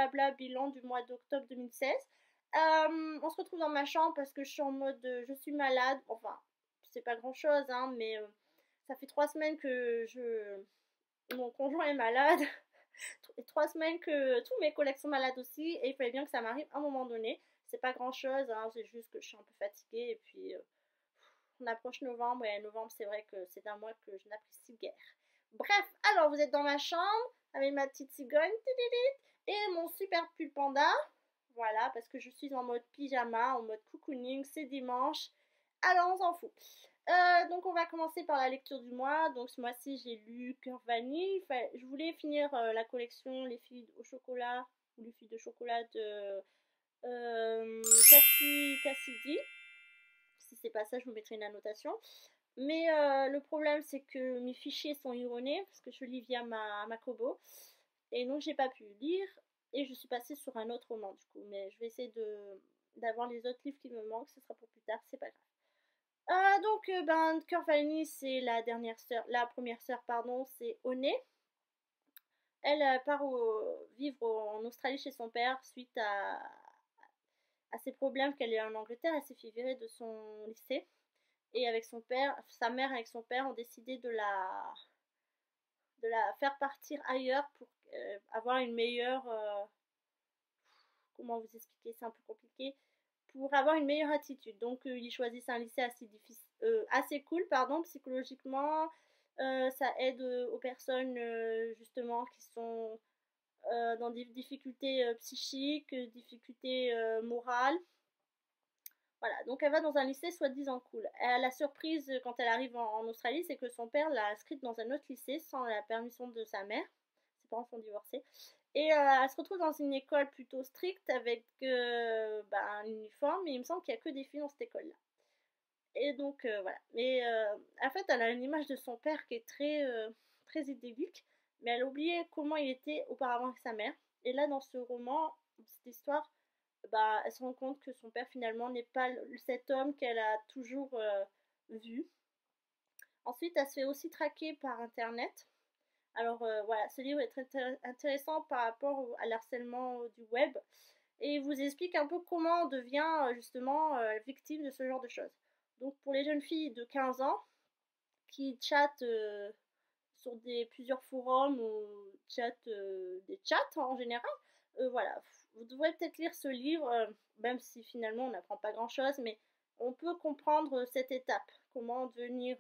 blabla bilan du mois d'octobre 2016. On se retrouve dans ma chambre parce que je suis en mode je suis malade. Enfin, c'est pas grand chose, hein, mais ça fait 3 semaines que mon conjoint est malade. Et 3 semaines que tous mes collègues sont malades aussi. Et il fallait bien que ça m'arrive à un moment donné. C'est pas grand chose, hein, c'est juste que je suis un peu fatiguée. Et puis on approche novembre. Et novembre, c'est vrai que c'est un mois que je n'apprécie guère. Bref, alors vous êtes dans ma chambre avec ma petite cigogne et mon super pull panda. Voilà, parce que je suis en mode pyjama, en mode cocooning, c'est dimanche. Alors on s'en fout. Donc on va commencer par la lecture du mois. Donc ce mois-ci j'ai lu Cœur Vanille. Enfin, je voulais finir la collection Les filles au chocolat ou Les filles de chocolat de Cathy Cassidy. Si c'est pas ça, je vous mettrai une annotation. Mais le problème c'est que mes fichiers sont erronés parce que je lis via ma Kobo. Et donc j'ai pas pu lire et je suis passée sur un autre roman du coup. Mais je vais essayer d'avoir les autres livres qui me manquent, ce sera pour plus tard, c'est pas grave. Donc, Cœur Vanille, c'est la première sœur, pardon, c'est Oné. Elle part vivre en Australie chez son père suite à ses problèmes qu'elle a eu en Angleterre. Elle s'est fait virer de son lycée. Et avec son père, sa mère avec son père ont décidé de la faire partir ailleurs pour avoir une meilleure... comment vous expliquer, c'est un peu compliqué. Pour avoir une meilleure attitude. Donc, ils choisissent un lycée assez cool, pardon, psychologiquement. Ça aide aux personnes, justement, qui sont dans des difficultés psychiques, difficultés morales. Voilà, donc elle va dans un lycée soi-disant cool. La surprise quand elle arrive en Australie, c'est que son père l'a inscrite dans un autre lycée sans la permission de sa mère. Ses parents sont divorcés. Et elle se retrouve dans une école plutôt stricte avec un uniforme. Et il me semble qu'il n'y a que des filles dans cette école-là. Et donc voilà. Mais en fait, elle a une image de son père qui est très idyllique. Mais elle a oublié comment il était auparavant avec sa mère. Et là, dans ce roman, cette histoire, elle se rend compte que son père finalement n'est pas cet homme qu'elle a toujours vu. Ensuite, elle se fait aussi traquer par Internet. Alors voilà, ce livre est très intéressant par rapport à l'harcèlement du web et il vous explique un peu comment on devient justement victime de ce genre de choses. Donc pour les jeunes filles de 15 ans qui chattent sur plusieurs forums ou des chats en général, voilà, vous devrez peut-être lire ce livre, même si finalement on n'apprend pas grand-chose, mais on peut comprendre cette étape, comment devenir...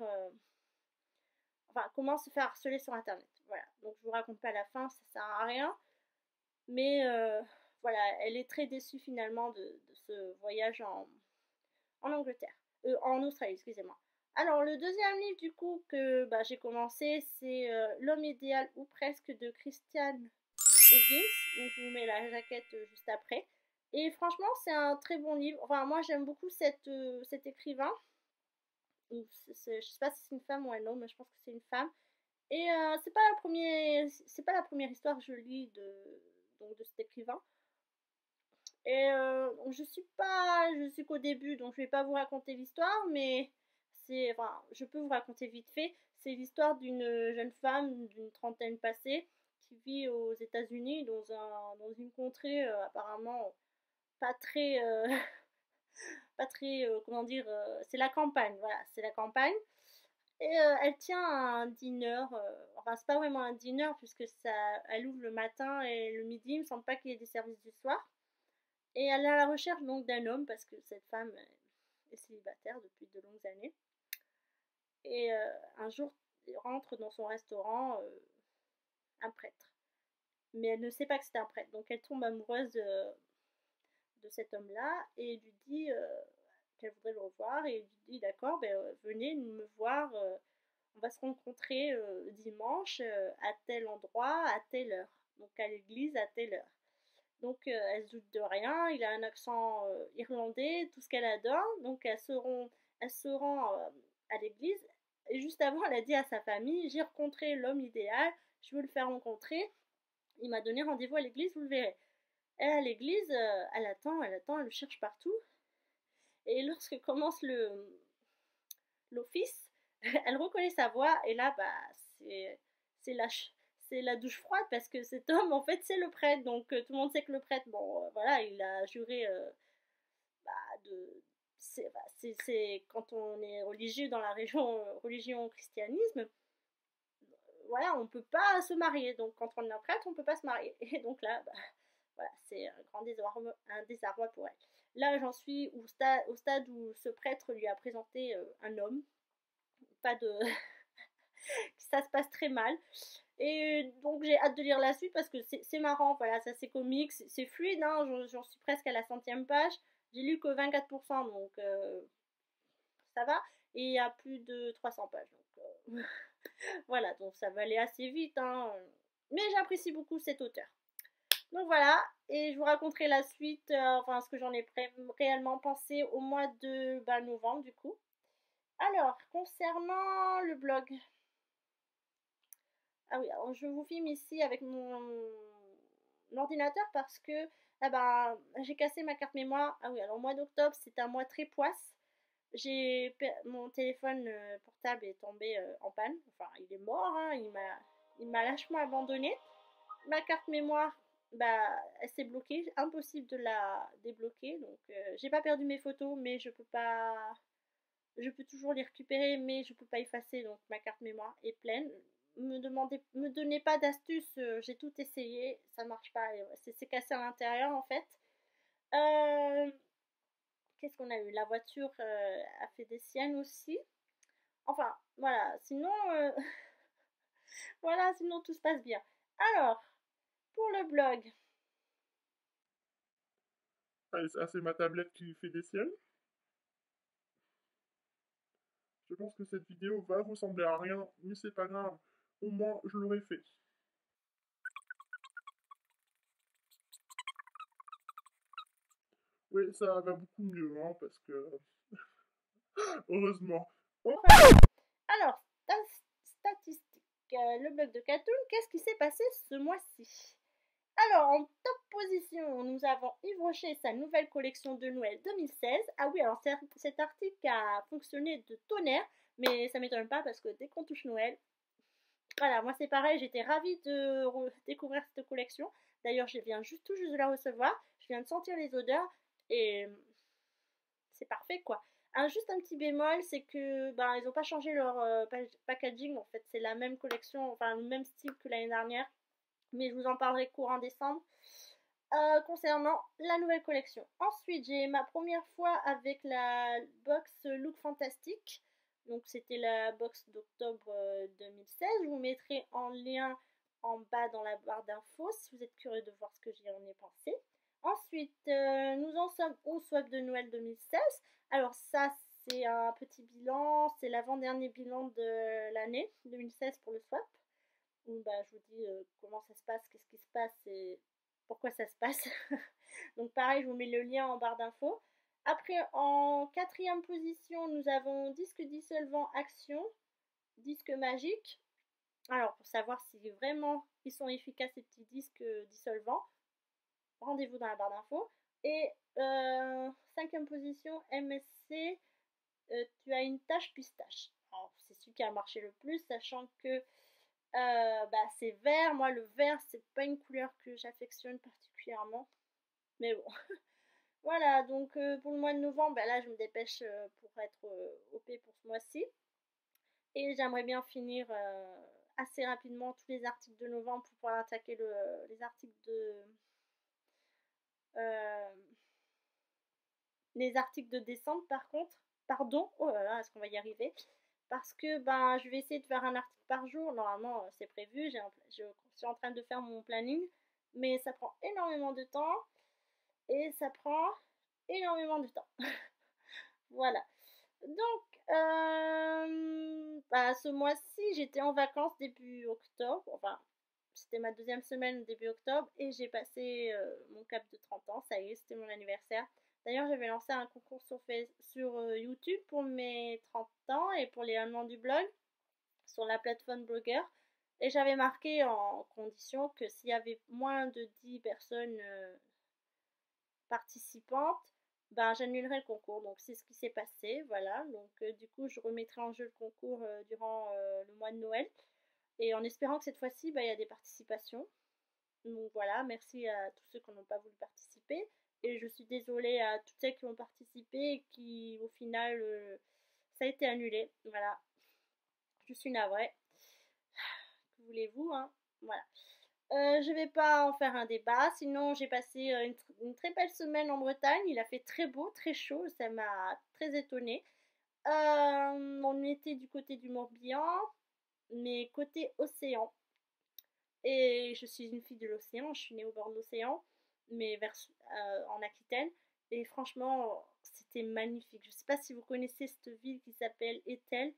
enfin, comment se faire harceler sur internet. Voilà, donc je vous raconte pas la fin, ça sert à rien. Mais voilà, elle est très déçue finalement de ce voyage en Angleterre. En Australie, excusez-moi. Alors, le deuxième livre du coup que j'ai commencé, c'est L'homme idéal ou presque de Christian Higgins. Donc, je vous mets la jaquette juste après. Et franchement, c'est un très bon livre. Enfin, moi, j'aime beaucoup cet écrivain. Je sais pas si c'est une femme ou un homme, mais je pense que c'est une femme. Et c'est pas la première histoire que je lis de cet écrivain. Et je suis qu'au début, donc je vais pas vous raconter l'histoire, mais je peux vous raconter vite fait. C'est l'histoire d'une jeune femme d'une trentaine passée qui vit aux États-Unis dans une contrée apparemment pas très, pas très, comment dire, c'est la campagne, voilà, c'est la campagne. Et elle tient un dîner, enfin c'est pas vraiment un dîner puisque elle ouvre le matin et le midi, il me semble pas qu'il y ait des services du soir. Et elle est à la recherche donc d'un homme parce que cette femme est célibataire depuis de longues années. Et un jour, il rentre dans son restaurant un prêtre. Mais elle ne sait pas que c'est un prêtre. Donc elle tombe amoureuse de cet homme-là et lui dit qu'elle voudrait le revoir. Et il lui dit d'accord, venez me voir. On va se rencontrer dimanche à tel endroit, à telle heure. Donc à l'église à telle heure. Donc elle se doute de rien, il a un accent irlandais, tout ce qu'elle adore. Donc elle se rend à l'église. Et juste avant, elle a dit à sa famille, j'ai rencontré l'homme idéal, je veux le faire rencontrer. Il m'a donné rendez-vous à l'église, vous le verrez. Et à l'église, elle attend, elle le cherche partout. Et lorsque commence l'office, elle reconnaît sa voix. Et là, c'est c'est la douche froide parce que cet homme, en fait, c'est le prêtre. Donc, tout le monde sait que le prêtre, bon, voilà, il a juré bah, de. C'est quand on est religieux dans la religion christianisme, voilà, on peut pas se marier. Donc, quand on est prêtre, on peut pas se marier. Et donc là, bah, voilà, c'est un désarroi pour elle. Là, j'en suis au stade où ce prêtre lui a présenté un homme. Pas de. Ça se passe très mal. Et donc j'ai hâte de lire la suite parce que c'est marrant, voilà, ça c'est comique, c'est fluide, hein, j'en suis presque à la 100e page. J'ai lu que 24%, donc ça va. Et il y a plus de 300 pages, donc voilà, donc ça va aller assez vite, hein. Mais j'apprécie beaucoup cet auteur. Donc voilà, et je vous raconterai la suite, enfin ce que j'en ai réellement pensé au mois de novembre du coup. Alors, concernant le blog, ah oui, alors je vous filme ici avec mon ordinateur parce que j'ai cassé ma carte mémoire. Ah oui, alors au mois d'octobre, c'est un mois très poisse. Mon téléphone portable est tombé en panne. Enfin, il est mort, hein, il m'a lâchement abandonné. Ma carte mémoire, elle s'est bloquée. Impossible de la débloquer. Donc, j'ai pas perdu mes photos, mais je peux pas. Je peux toujours les récupérer, mais je peux pas effacer. Donc, ma carte mémoire est pleine. Me donnez pas d'astuces, j'ai tout essayé, ça marche pas, c'est cassé à l'intérieur en fait. Euh, Qu'est-ce qu'on a eu? La voiture a fait des siennes aussi. Enfin, voilà, sinon, voilà, sinon tout se passe bien. Alors, pour le blog. Ah, c'est ma tablette qui fait des siennes. Je pense que cette vidéo va ressembler à rien, mais c'est pas grave. Au moins, je l'aurai fait. Oui, ça va beaucoup mieux, hein, parce que... Heureusement. Oh, Alors, statistique. Le blog de Katoon, qu'est-ce qui s'est passé ce mois-ci? Alors, en top position, nous avons Yves Rocher, sa nouvelle collection de Noël 2016. Ah oui, alors cet article a fonctionné de tonnerre, mais ça m'étonne pas parce que dès qu'on touche Noël, voilà, moi c'est pareil, j'étais ravie de découvrir cette collection. D'ailleurs, je viens tout juste de la recevoir, je viens de sentir les odeurs et c'est parfait quoi. Juste un petit bémol, c'est que ils n'ont pas changé leur packaging, en fait, c'est la même collection, enfin le même style que l'année dernière, mais je vous en parlerai courant décembre. Concernant la nouvelle collection. Ensuite, j'ai ma première fois avec la box Look Fantastique. Donc, c'était la box d'octobre 2016. Je vous mettrai en lien en bas dans la barre d'infos si vous êtes curieux de voir ce que j'en ai pensé. Ensuite, nous en sommes au swap de Noël 2016. Alors, ça, c'est un petit bilan. C'est l'avant-dernier bilan de l'année 2016 pour le swap. Où je vous dis comment ça se passe, qu'est-ce qui se passe et pourquoi ça se passe. Donc pareil, je vous mets le lien en barre d'infos. Après, en 4e position, nous avons disque dissolvant action, disque magique. Alors, pour savoir si vraiment ils sont efficaces ces petits disques dissolvants, rendez-vous dans la barre d'infos. Et 5e position, MSC, tu as une tache pistache. Alors, c'est celui qui a marché le plus, sachant que c'est vert. Moi, le vert, c'est pas une couleur que j'affectionne particulièrement. Mais bon. Voilà, donc pour le mois de novembre, là, je me dépêche pour être OP pour ce mois-ci. Et j'aimerais bien finir assez rapidement tous les articles de novembre pour pouvoir attaquer les articles euh, les articles de décembre, par contre. Pardon, oh là là, est-ce qu'on va y arriver? Parce que je vais essayer de faire un article par jour. Normalement, c'est prévu. Je suis en train de faire mon planning. Mais ça prend énormément de temps. Et ça prend énormément de temps. Voilà. Donc, ce mois-ci, j'étais en vacances début octobre. Enfin, c'était ma 2e semaine début octobre. Et j'ai passé mon cap de 30 ans. Ça y est, c'était mon anniversaire. D'ailleurs, j'avais lancé un concours sur YouTube pour mes 30 ans et pour les 1 an du blog sur la plateforme Blogger. Et j'avais marqué en condition que s'il y avait moins de 10 personnes participantes, j'annulerai le concours. Donc c'est ce qui s'est passé, voilà. Donc du coup, je remettrai en jeu le concours durant le mois de Noël. Et en espérant que cette fois-ci, il y a des participations. Donc voilà, merci à tous ceux qui n'ont pas voulu participer. Et je suis désolée à toutes celles qui ont participé et qui, au final, ça a été annulé. Voilà, je suis navrée. Que voulez-vous, hein? Voilà. Je vais pas en faire un débat, sinon j'ai passé une très belle semaine en Bretagne. Il a fait très beau, très chaud, ça m'a très étonnée. On était du côté du Morbihan, mais côté océan. Et je suis une fille de l'océan, je suis née au bord de l'océan, mais en Aquitaine. Et franchement, c'était magnifique. Je sais pas si vous connaissez cette ville qui s'appelle Etel,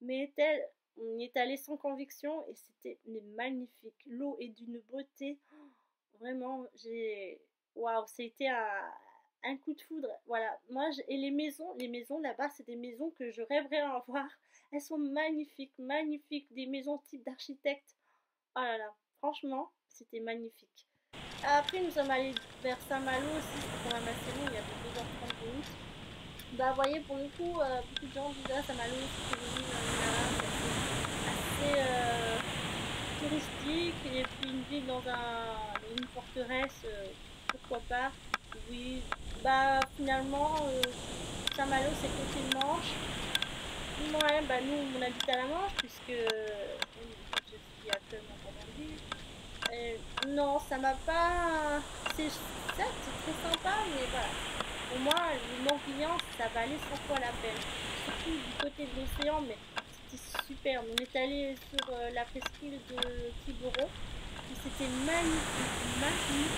mais Etel, on y est allé sans conviction et c'était magnifique. L'eau est d'une beauté. Vraiment, waouh, ça a été un coup de foudre. Voilà, et les maisons là-bas, c'est des maisons que je rêverais en voir. Elles sont magnifiques, magnifiques, des maisons type d'architecte. Oh là là, franchement, c'était magnifique. Après, nous sommes allés vers Saint-Malo aussi, c'était quand même assez long, il y avait 2h30 de route. Bah, vous voyez, pour le coup, beaucoup de gens disent ah, Saint-Malo, c'est joli, c'est assez touristique, et puis une ville dans une forteresse, pourquoi pas. Oui, bah, finalement, Saint-Malo, c'est côté Manche. Ouais, bah, nous, on habite à la Manche, puisque je suis actuellement en Normandie. Non, ça m'a pas. C'est certes, c'est très sympa, mais voilà. Pour moi, le Morbihan, ça valait 100 fois la peine. Surtout du côté de l'océan, mais c'était super. On est allé sur la presqu'île de Quiberon. Et c'était magnifique, magnifique.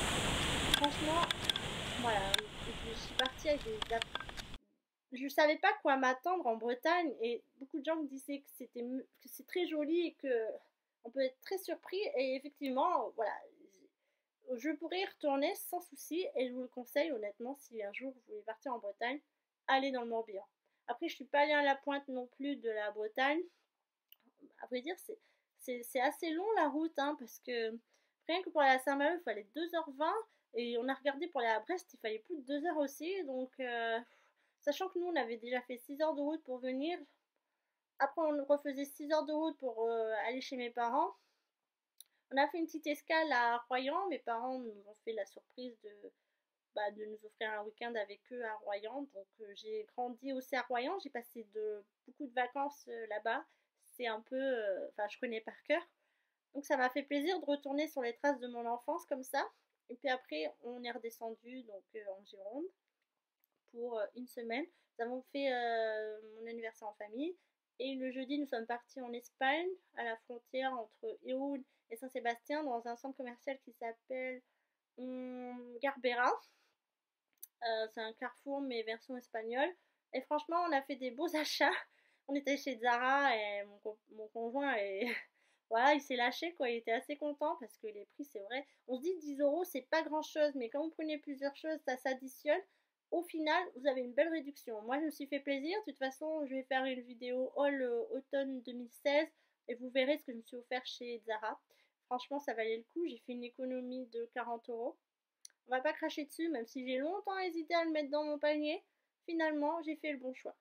Franchement, voilà. Et puis, je suis partie avec des. Je savais pas quoi m'attendre en Bretagne et beaucoup de gens me disaient que c'est très joli et que on peut être très surpris et effectivement, voilà, je pourrais y retourner sans souci et je vous le conseille honnêtement si un jour vous voulez partir en Bretagne, allez dans le Morbihan. Après, je suis pas allée à la pointe non plus de la Bretagne. À vrai dire, c'est assez long la route, hein, parce que rien que pour aller à Saint-Malo, il fallait 2h20 et on a regardé pour aller à Brest, il fallait plus de 2 heures aussi. Donc, sachant que nous, on avait déjà fait 6 heures de route pour venir. Après, on refaisait 6 heures de route pour aller chez mes parents. On a fait une petite escale à Royan. Mes parents nous ont fait la surprise de nous offrir un week-end avec eux à Royan. Donc j'ai grandi aussi à Royan. J'ai passé beaucoup de vacances là-bas. C'est un peu... Enfin, je connais par cœur. Donc ça m'a fait plaisir de retourner sur les traces de mon enfance comme ça. Et puis après, on est redescendu donc en Gironde pour une semaine. Nous avons fait mon anniversaire en famille. Et le jeudi, nous sommes partis en Espagne, à la frontière entre Irún et Saint-Sébastien, dans un centre commercial qui s'appelle Garbera. C'est un Carrefour, mais version espagnole. Et franchement, on a fait des beaux achats. On était chez Zara et mon conjoint voilà, il s'est lâché quoi, il était assez content parce que les prix c'est vrai, on se dit 10 euros c'est pas grand chose, mais quand vous prenez plusieurs choses ça s'additionne, au final vous avez une belle réduction. Moi je me suis fait plaisir, de toute façon je vais faire une vidéo haul automne 2016 et vous verrez ce que je me suis offert chez Zara. Franchement ça valait le coup, j'ai fait une économie de 40 euros. On va pas cracher dessus, même si j'ai longtemps hésité à le mettre dans mon panier. Finalement, j'ai fait le bon choix.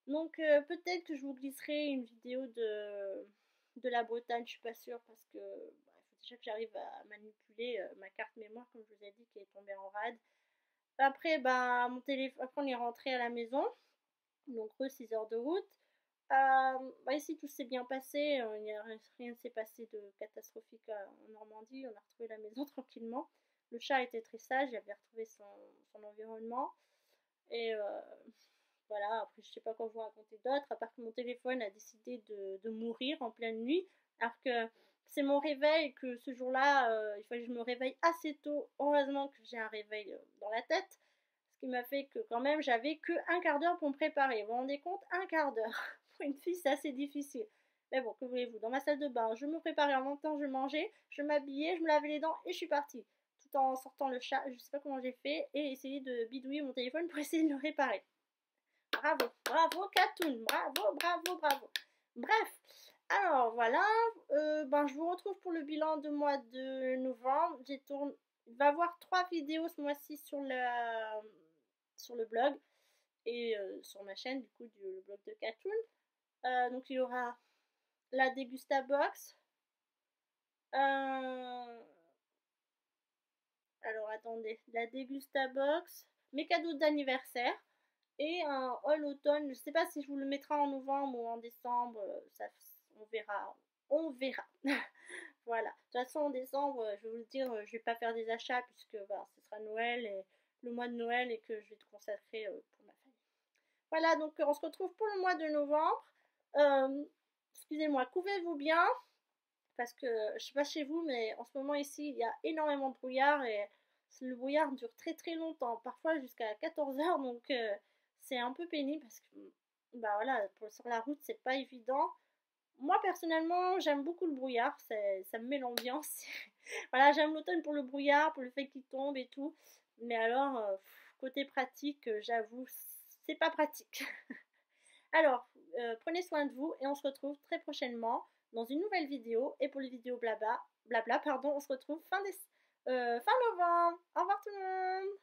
Donc peut-être que je vous glisserai une vidéo de la Bretagne, je suis pas sûre parce que il faut déjà que j'arrive à manipuler ma carte mémoire comme je vous ai dit qui est tombée en rade. Après mon téléphone, après on est rentré à la maison, donc 6 heures de route. Ici tout s'est bien passé, rien ne s'est passé de catastrophique en Normandie, on a retrouvé la maison tranquillement. Le chat était très sage, il avait retrouvé son environnement. Et voilà, après je sais pas quoi vous raconter d'autre, à part que mon téléphone a décidé de mourir en pleine nuit, alors que c'est mon réveil, que ce jour-là, il fallait que je me réveille assez tôt. Heureusement que j'ai un réveil dans la tête, ce qui m'a fait que quand même j'avais que un quart d'heure pour me préparer. Vous vous rendez compte? Un quart d'heure. Pour une fille, c'est assez difficile. Mais bon, que voulez-vous? Dans ma salle de bain, je me préparais en même temps, je mangeais, je m'habillais, je me lavais les dents et je suis partie. Tout en sortant le chat, je sais pas comment j'ai fait, et essayer de bidouiller mon téléphone pour essayer de le réparer. Bravo, bravo Katoun, bravo, bravo, bravo. Bref, alors voilà, je vous retrouve pour le bilan de mois de novembre. Il va y avoir 3 vidéos ce mois-ci sur le blog et sur ma chaîne, du coup, le blog de Katoun. Donc il y aura la Dégusta Box, Euh, Alors attendez, la Dégustabox, mes cadeaux d'anniversaire et un haul automne. Je sais pas si je vous le mettrai en novembre ou en décembre, ça, on verra. On verra. Voilà. De toute façon, en décembre, je vais vous le dire, je vais pas faire des achats puisque bah, ce sera Noël et le mois de Noël et que je vais tout consacrer pour ma famille. Voilà, donc on se retrouve pour le mois de novembre. Excusez-moi, couvez-vous bien parce que je sais pas chez vous, mais en ce moment ici, il y a énormément de brouillard et le brouillard dure très très longtemps, parfois jusqu'à 14 heures, donc c'est un peu pénible parce que bah voilà, sur la route, c'est pas évident. Moi personnellement, j'aime beaucoup le brouillard, ça me met l'ambiance. Voilà, j'aime l'automne pour le brouillard, pour le fait qu'il tombe et tout. Mais alors, côté pratique, j'avoue, c'est pas pratique. Alors, prenez soin de vous et on se retrouve très prochainement dans une nouvelle vidéo. Et pour les vidéos blabla, pardon, on se retrouve fin novembre. Au revoir tout le monde!